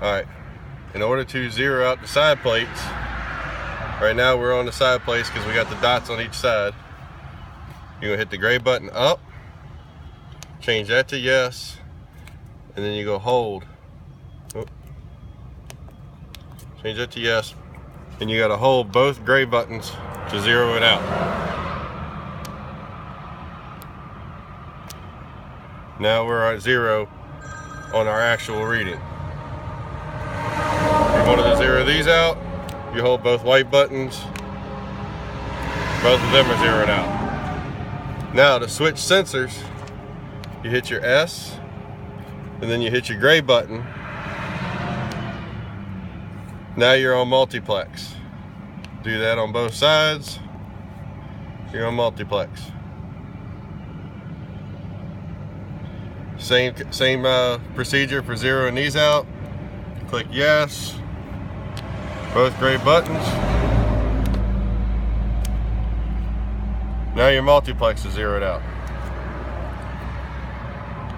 Alright, in order to zero out the side plates, right now we're on the side plates because we got the dots on each side. You're going to hit the gray button up, change that to yes, and then you go hold. Oh. Change that to yes, and you got to hold both gray buttons to zero it out. Now we're at zero on our actual reading. If you wanted to zero these out, you hold both white buttons. Both of them are zeroed out. Now to switch sensors, you hit your S, and then you hit your gray button. Now you're on multiplex. Do that on both sides. You're on multiplex. Same procedure for zeroing these out. Click yes. Both gray buttons. Now your multiplex is zeroed out.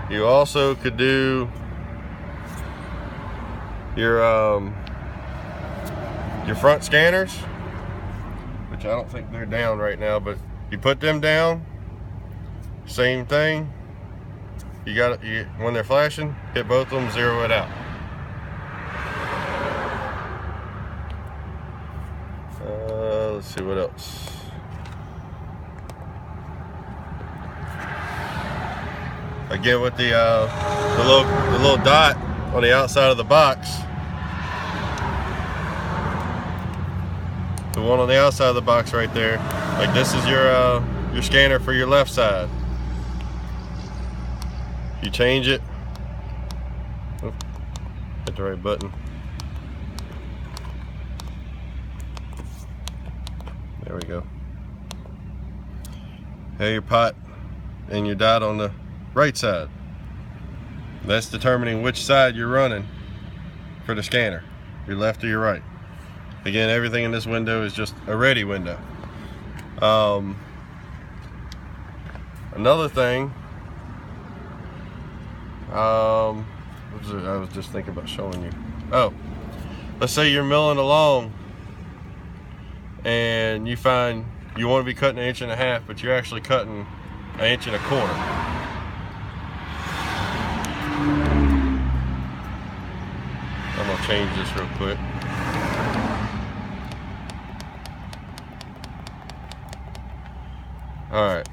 You also could do your front scanners, which I don't think they're down right now, but you put them down. Same thing. You got it when they're flashing. Hit both of them, zero it out. Let's see what else. Again, with the little dot on the outside of the box, the one on the outside of the box right there, like this is your scanner for your left side. You change it. Oh, hit the right button. There we go. Have your pot and your dot on the right side. That's determining which side you're running for the scanner, your left or your right. Again, everything in this window is just a ready window. Another thing, I was just thinking about showing you. Oh, let's say you're milling along and you find you want to be cutting 1.5 inches, but you're actually cutting 1.25 inches. I'm gonna change this real quick. All right.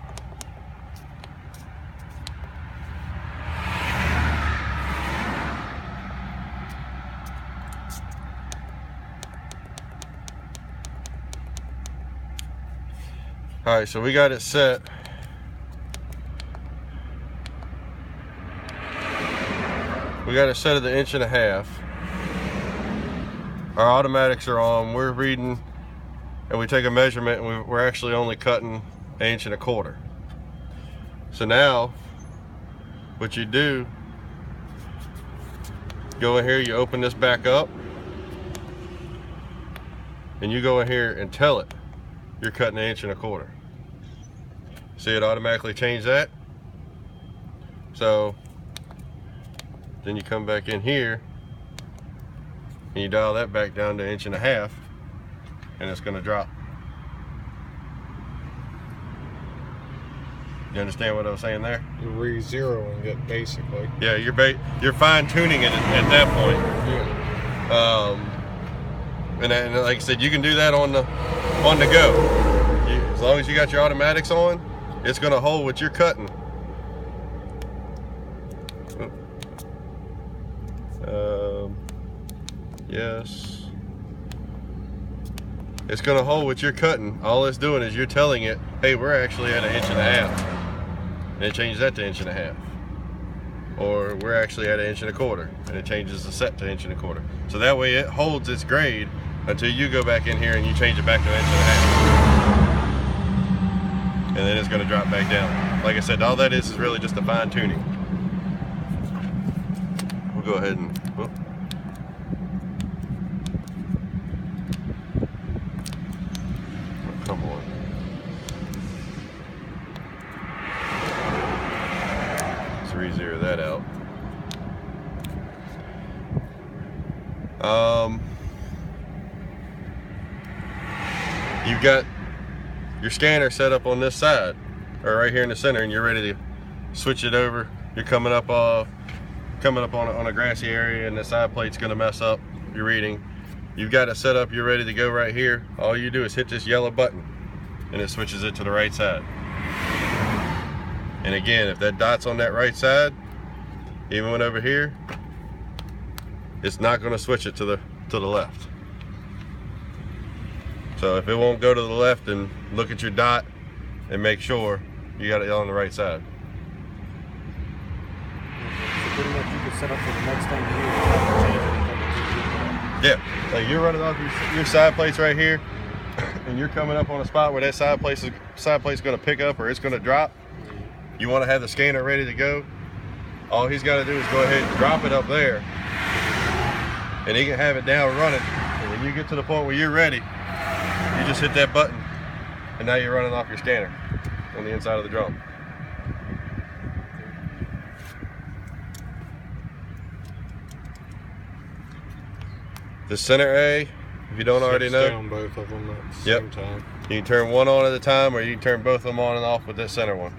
All right, so we got it set. We got it set at the 1.5 inches. Our automatics are on. We're reading, and we take a measurement, and we're actually only cutting 1.25 inches. So now, what you do, go in here, you open this back up, and you go in here and tell it you're cutting 1.25 inches. See, it automatically changed that. So then you come back in here and you dial that back down to 1.5 inches, and it's going to drop. You understand what I was saying there? You're re-zeroing it basically. Yeah, you're fine-tuning it at that point. Yeah. And like I said, you can do that on the go. As long as you got your automatics on, it's going to hold what you're cutting. Yes. It's going to hold what you're cutting. All it's doing is you're telling it, hey, we're actually at 1.5 inches. And it changes that to 1.5 inches. Or we're actually at 1.25 inches. And it changes the set to 1.25 inches. So that way it holds its grade until you go back in here and you change it back to 1.5 inches. And then it's going to drop back down. Like I said, all that is really just a fine tuning. We'll go ahead and, whoop. Come on. Let's re-zero that out. You've got your scanner set up on this side, or right here in the center, and you're ready to switch it over. You're coming up on a grassy area, and the side plate's going to mess up your reading. You've got it set up. You're ready to go right here. All you do is hit this yellow button, and it switches it to the right side. And again, if that dot's on that right side, even when over here, it's not going to switch it to the left. So if it won't go to the left, then look at your dot and make sure you got it on the right side. So pretty much you can set up for the next time you change it. Yeah, like you're running off your side plates right here, and you're coming up on a spot where that side plate's going to pick up or it's going to drop. You want to have the scanner ready to go. All he's got to do is go ahead and drop it up there, and he can have it down running. And when you get to the point where you're ready, you just hit that button, and now you're running off your scanner on the inside of the drum. The center A, if you don't already know, down both of them at the yep, same time. You can turn one on at a time, or you can turn both of them on and off with that center one.